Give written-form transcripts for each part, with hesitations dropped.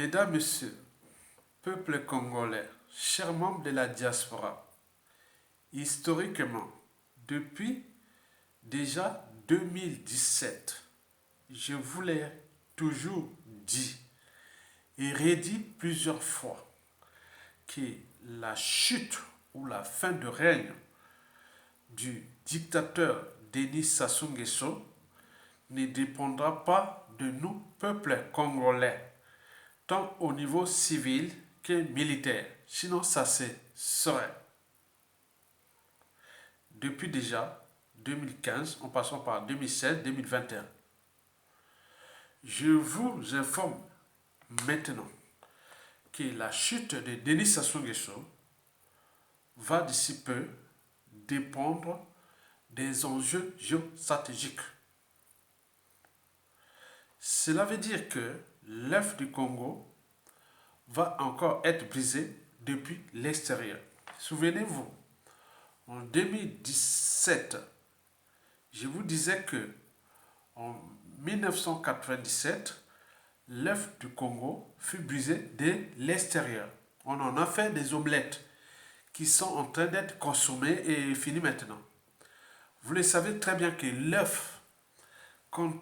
Mesdames, Messieurs, peuple congolais, chers membres de la diaspora, historiquement, depuis déjà 2017, je vous l'ai toujours dit et redit plusieurs fois que la chute ou la fin de règne du dictateur Denis Sassou Nguesso ne dépendra pas de nous, peuple congolais, tant au niveau civil que militaire. Sinon, ça se serait. Depuis déjà 2015, en passant par 2016, 2021. Je vous informe maintenant que la chute de Denis Sassou Nguesso va d'ici peu dépendre des enjeux géostratégiques. Cela veut dire que l'œuf du Congo va encore être brisé depuis l'extérieur. Souvenez-vous, en 2017, je vous disais que en 1997, l'œuf du Congo fut brisé de l'extérieur. On en a fait des omelettes qui sont en train d'être consommées et finies maintenant. Vous le savez très bien que l'œuf, quand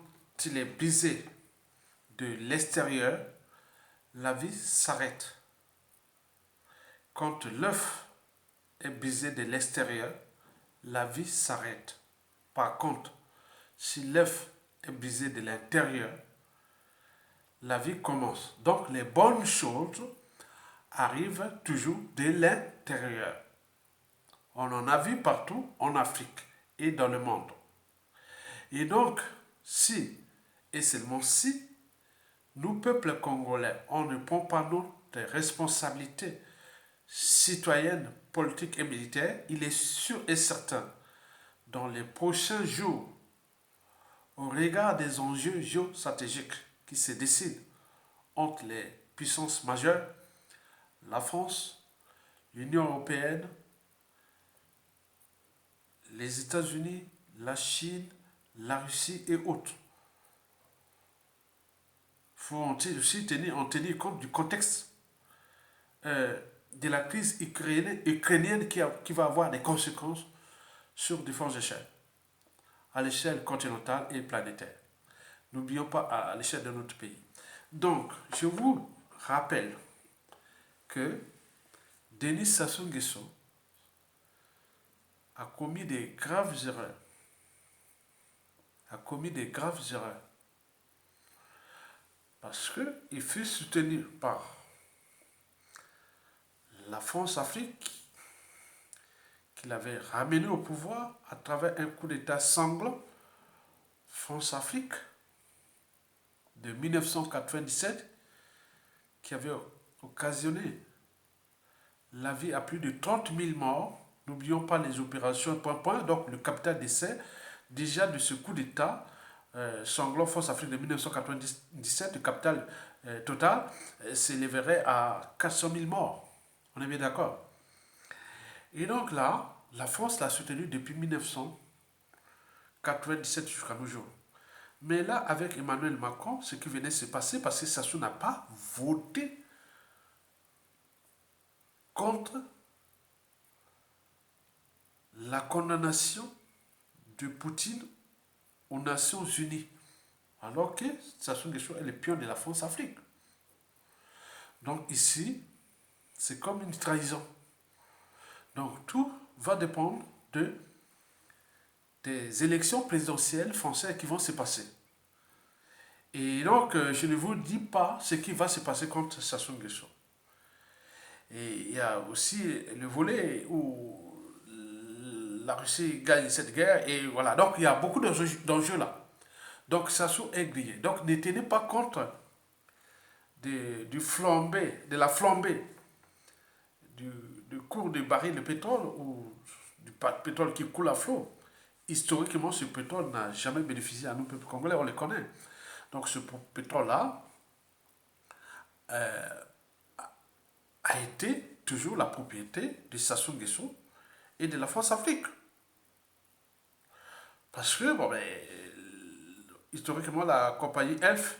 il est brisé de l'extérieur, la vie s'arrête. Quand l'œuf est brisé de l'extérieur, la vie s'arrête. Par contre, si l'œuf est brisé de l'intérieur, la vie commence. Donc les bonnes choses arrivent toujours de l'intérieur. On en a vu partout en Afrique et dans le monde. Et donc, si, et seulement si, nous, peuple congolais, on ne prend pas notre responsabilité citoyenne, politique et militaire, il est sûr et certain, dans les prochains jours, au regard des enjeux géostratégiques qui se décident entre les puissances majeures, la France, l'Union européenne, les États-Unis, la Chine, la Russie et autres. Il faut aussi tenir compte du contexte de la crise ukrainienne qui va avoir des conséquences sur différentes échelles, à l'échelle continentale et planétaire. N'oublions pas à l'échelle de notre pays. Donc, je vous rappelle que Denis Sassou Nguesso a commis des graves erreurs. Parce qu'il fut soutenu par la France-Afrique qui l'avait ramené au pouvoir à travers un coup d'État sanglant. France-Afrique de 1997 qui avait occasionné la vie à plus de 30 000 morts. N'oublions pas les opérations point, donc le capital décès déjà de ce coup d'État sanglant France-Afrique de 1997, le capital total s'élèverait à 400 000 morts. On est bien d'accord. Et donc là, la France l'a soutenu depuis 1997 jusqu'à nos jours. Mais là, avec Emmanuel Macron, ce qui venait de se passer, parce que Sassou n'a pas voté contre la condamnation de Poutine aux Nations Unies, alors que Sassou Nguesso est le pion de la France-Afrique. Donc ici, c'est comme une trahison. Donc tout va dépendre des élections présidentielles françaises qui vont se passer. Et donc, je ne vous dis pas ce qui va se passer contre Sassou Nguesso. Et il y a aussi le volet où la Russie gagne cette guerre, et voilà. Donc, il y a beaucoup d'enjeux là. Donc, Sassou est grillé. Donc, ne tenez pas compte de la flambée du cours du baril de pétrole ou du pétrole qui coule à flot. Historiquement, ce pétrole n'a jamais bénéficié à nous, peuple congolais, on le connaît. Donc, ce pétrole-là a été toujours la propriété de Sassou Nguesso et de la France-Afrique. Parce que, historiquement, la compagnie Elf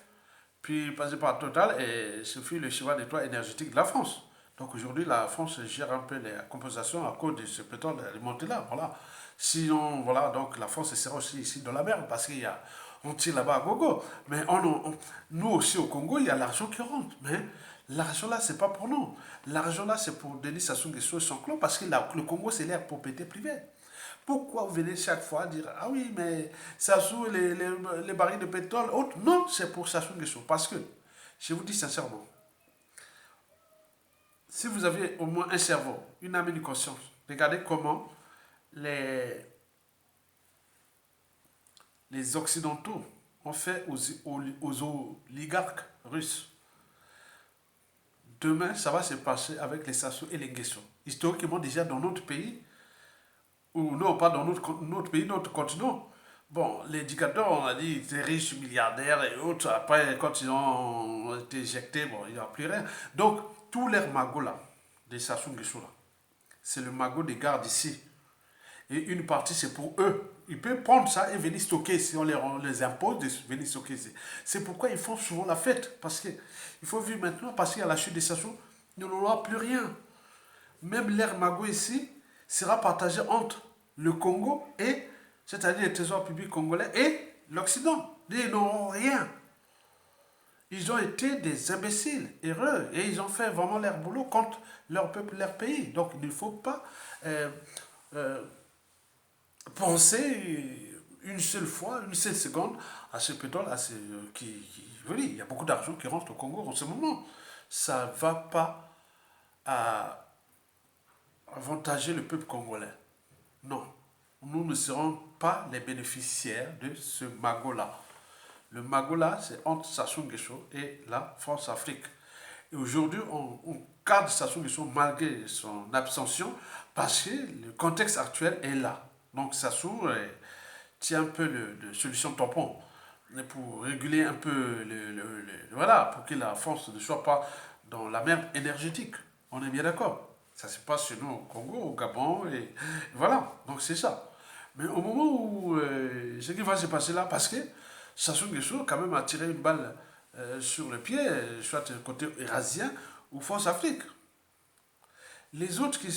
puis passé par Total, et ce fut le cheval d'étoile énergétique de la France. Donc aujourd'hui, la France gère un peu les compensations à cause de ce pétrole alimenté là. Voilà. Sinon, voilà, donc la France sera aussi ici dans la merde parce qu'il y a, on tire là-bas à gogo. Mais nous aussi au Congo, il y a l'argent qui rentre. Mais l'argent là, c'est pas pour nous. L'argent là, c'est pour Denis Sassou Nguesso et son clan parce que le Congo, c'est l'air propriété privée. Pourquoi vous venez chaque fois dire ah oui, mais Sassou, les barils de pétrole, autres? Non, c'est pour Sassou Nguesso. Parce que, je vous dis sincèrement, si vous avez au moins un cerveau, une âme et une conscience, regardez comment les, les Occidentaux ont fait aux oligarques russes. Demain, ça va se passer avec les Sassou et les Nguesso. Historiquement, déjà dans notre pays, ou non, pas dans notre pays, notre continent. Bon, les dictateurs, on a dit, ils étaient riches, milliardaires et autres. Après, quand ils ont été éjectés, bon, il n'y a plus rien. Donc, tous les magots là, des Sassou Nguesso là, c'est le magot des gardes ici. Et une partie, c'est pour eux. Ils peuvent prendre ça et venir stocker si on les impose de venir stocker ici. C'est pourquoi ils font souvent la fête. Parce qu'il faut vivre maintenant, parce qu'à la chute des Sassou, il n'y aura plus rien. Même l'air magot ici sera partagé entre le Congo et, c'est-à-dire le trésor public congolais et l'Occident. Ils n'auront rien. Ils ont été des imbéciles, heureux, et ils ont fait vraiment leur boulot contre leur peuple, leur pays. Donc il ne faut pas euh, euh, penser une seule fois, une seule seconde à ce pétrole, à ce, oui, il y a beaucoup d'argent qui rentre au Congo en ce moment. Ça ne va pas à avantager le peuple congolais. Non, nous ne serons pas les bénéficiaires de ce magot-là. Le magot-là, c'est entre Sassou Nguesso et la France-Afrique. Et aujourd'hui, on garde Sassou Nguesso malgré son abstention parce que le contexte actuel est là. Donc Sassou tient un peu de solution tampon pour réguler un peu voilà, pour que la France ne soit pas dans la merde énergétique. On est bien d'accord. Ça se passe chez nous au Congo, au Gabon, et voilà. Donc c'est ça. Mais au moment où ce qui va se passer là, parce que Sassou Nguesso quand même a tiré une balle sur le pied, soit côté eurasien ou France Afrique. Les autres qui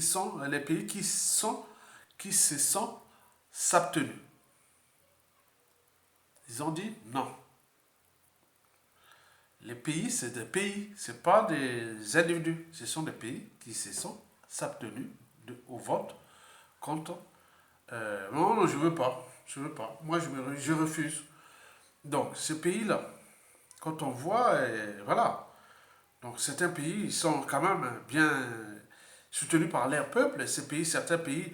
sont les pays qui se sont s'abstenus. Ils ont dit non. Les pays, c'est des pays, ce n'est pas des individus. Ce sont des pays qui se sont s'abstenus au vote contre. Non, non, je ne veux pas. Je veux pas. Moi, je refuse. Donc, ces pays-là, quand on voit, voilà. Donc, certains pays, ils sont quand même bien soutenus par leur peuple. Et ces pays, certains pays,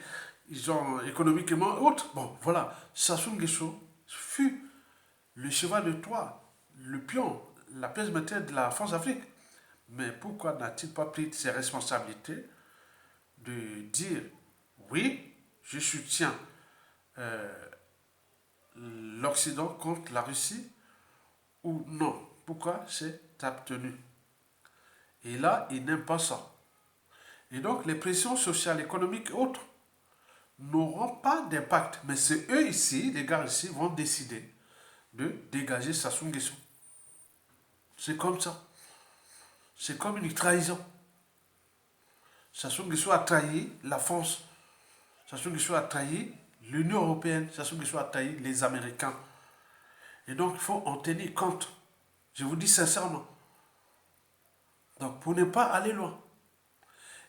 ils ont économiquement autres. Bon, voilà. Sassou Nguesso fut le cheval de Troie, le pion, la pièce maîtresse de la France-Afrique. Mais pourquoi n'a-t-il pas pris ses responsabilités de dire oui, je soutiens l'Occident contre la Russie ou non? Pourquoi c'est abstenu? Et là, il n'aime pas ça. Et donc, les pressions sociales, économiques et autres n'auront pas d'impact. Mais c'est eux ici, les gars ici, vont décider de dégager Sassou Nguesso. C'est comme ça. C'est comme une trahison. Sassou Nguesso a trahi la France. Sassou Nguesso a trahi l'Union européenne. Sassou Nguesso a trahi les Américains. Et donc, il faut en tenir compte. Je vous dis sincèrement. Donc, pour ne pas aller loin.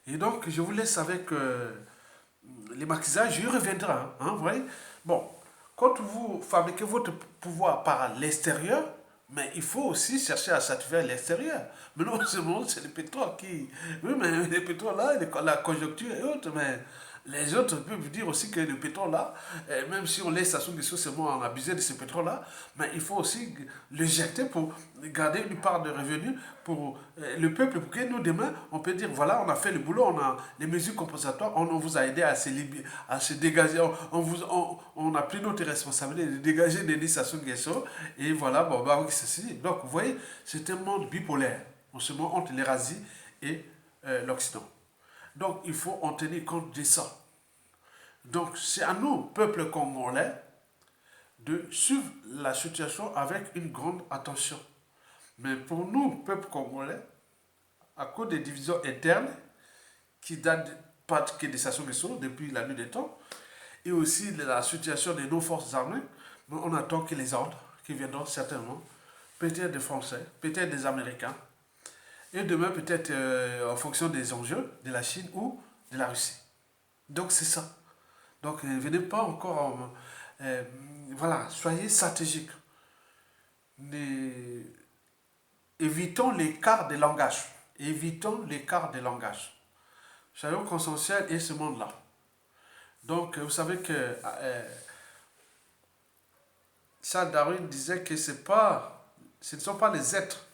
Et donc, je vous laisse avec les maquillages. Je reviendrai. Vous voyez. Bon, quand vous fabriquez votre pouvoir par l'extérieur, mais il faut aussi chercher à satisfaire l'extérieur. Mais non, c'est le pétrole qui. Oui, mais le pétrole là, la conjoncture et autres, mais les autres peuvent dire aussi que le pétrole là, même si on laisse Sassou Nguesso seulement en abuser de ce pétrole là, mais il faut aussi le jeter pour garder une part de revenus pour le peuple, pour que nous demain, on peut dire voilà, on a fait le boulot, on a les mesures compensatoires, on vous a aidé à se dégager, on a pris notre responsabilité de dégager Denis Sassou Nguesso, et voilà, bon, bah oui, ceci. Donc, vous voyez, c'est un monde bipolaire, en ce moment entre l'Eurasie et l'Occident. Donc, il faut en tenir compte de ça. Donc, c'est à nous, peuple congolais, de suivre la situation avec une grande attention. Mais pour nous, peuple congolais, à cause des divisions internes, qui datent pas que de Sassou Nguesso depuis la nuit des temps, et aussi de la situation de nos forces armées, on attend que les ordres, qui viendront certainement, peut-être des Français, peut-être des Américains, et demain peut-être en fonction des enjeux de la Chine ou de la Russie. Donc c'est ça. Donc venez pas encore, voilà, soyez stratégiques. Ne- Évitons l'écart des langages. Évitons l'écart des langages. Soyons consensuels et ce monde-là. Donc vous savez que Charles Darwin disait que ce ne sont pas les êtres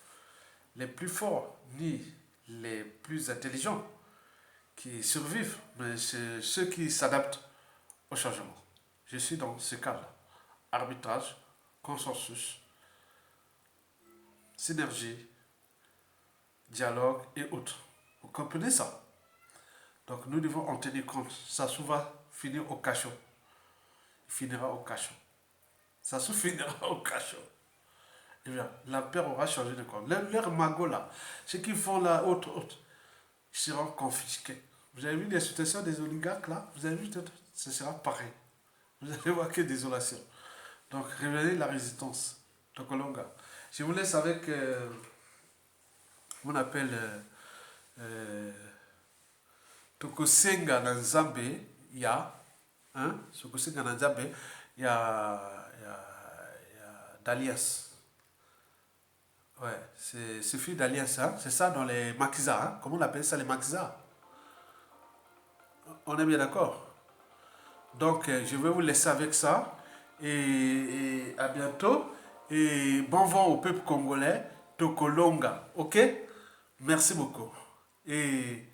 les plus forts ni les plus intelligents qui survivent, mais c'est ceux qui s'adaptent au changement. Je suis dans ce cas-là. Arbitrage, consensus, synergie, dialogue et autres. Vous comprenez ça? Donc nous devons en tenir compte. Ça va finir au cachot. Il finira au cachot. Ça se finira au cachot. Eh bien, la paix aura changé de corps. Leurs magots là, ce qu'ils font là, autres, ils seront confisqués. Vous avez vu les situations des oligarques là? Vous avez vu, ce sera pareil. Vous allez voir que désolation. Donc, révéler la résistance. Tokolonga. Je vous laisse avec, on appelle euh, Tokosenga Nanzambe. Il y a, hein, Tokosenga Nanzambe, il y a d'Alias. Ouais, c'est suffit d'Alias, hein. C'est ça dans les maquisards, hein. Comment on appelle ça les maquisards? On est bien d'accord. Donc, je vais vous laisser avec ça. Et à bientôt. Et bon vent au peuple congolais. Tokolonga. Ok? Merci beaucoup. Et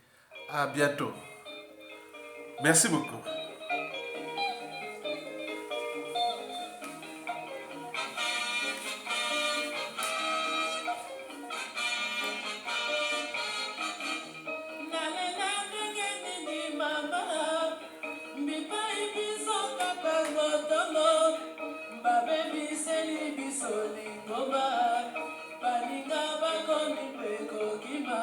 à bientôt. Merci beaucoup. nalela ndenge nini mama mipai biso kaka motongo babebiseli biso lingomba baninga bakomi mpe kokima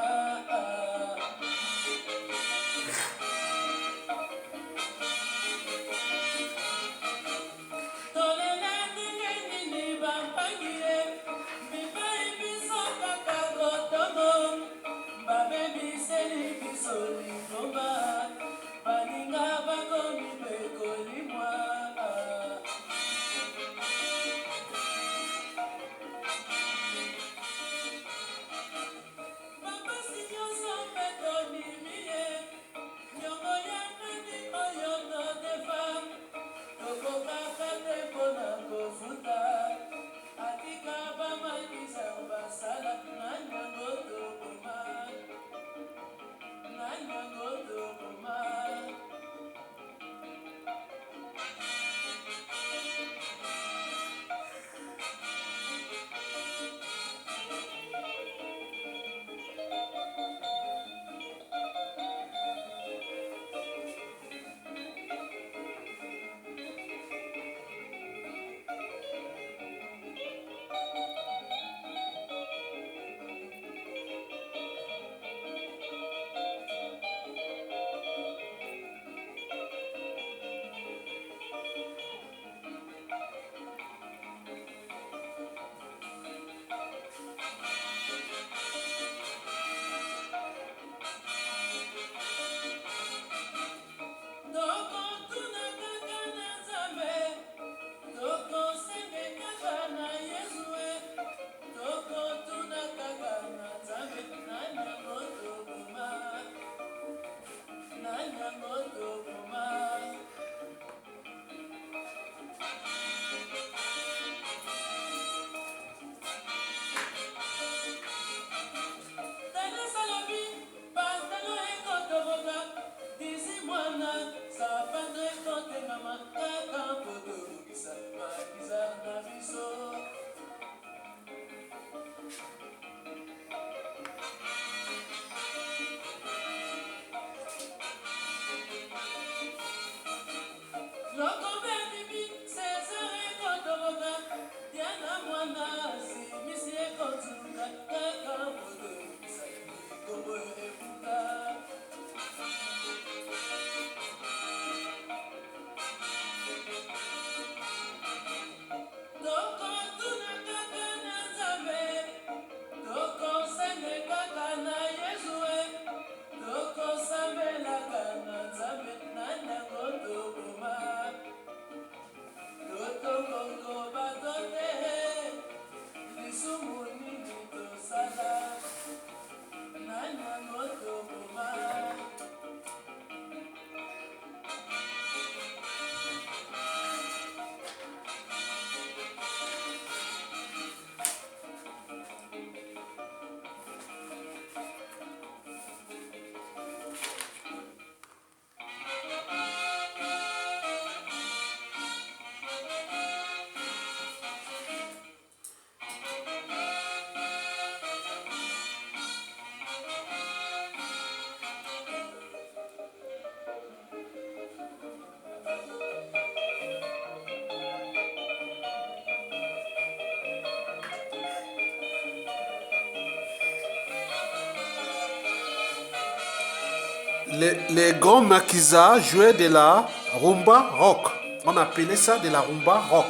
Les grands maquisards jouaient de la rumba rock. On appelait ça de la rumba rock.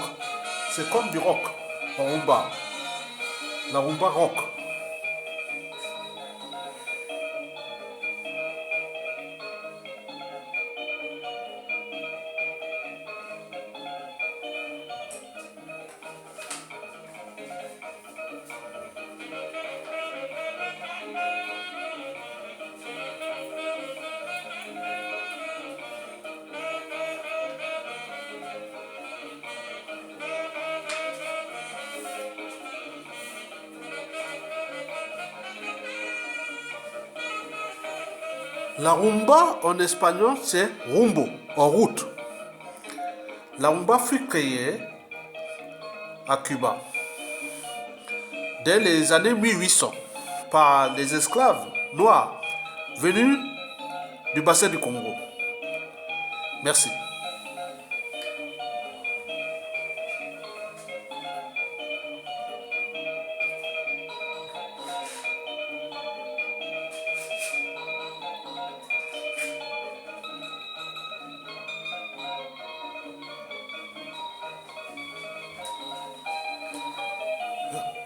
C'est comme du rock, rumba. La rumba rock. La rumba en espagnol c'est rumbo, en route. La rumba fut créée à Cuba dès les années 1800 par les esclaves noirs venus du bassin du Congo. Merci.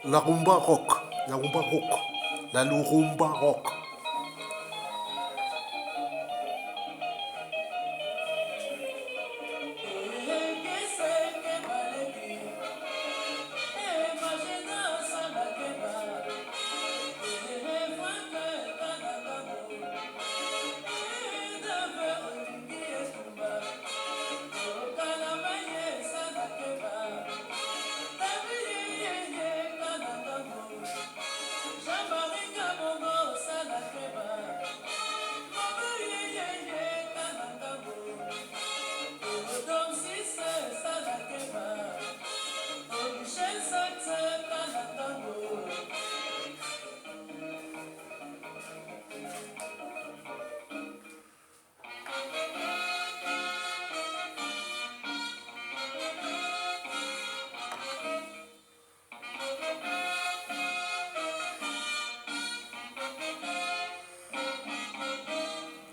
La rumba rock, la rumba rock, la rumba rock.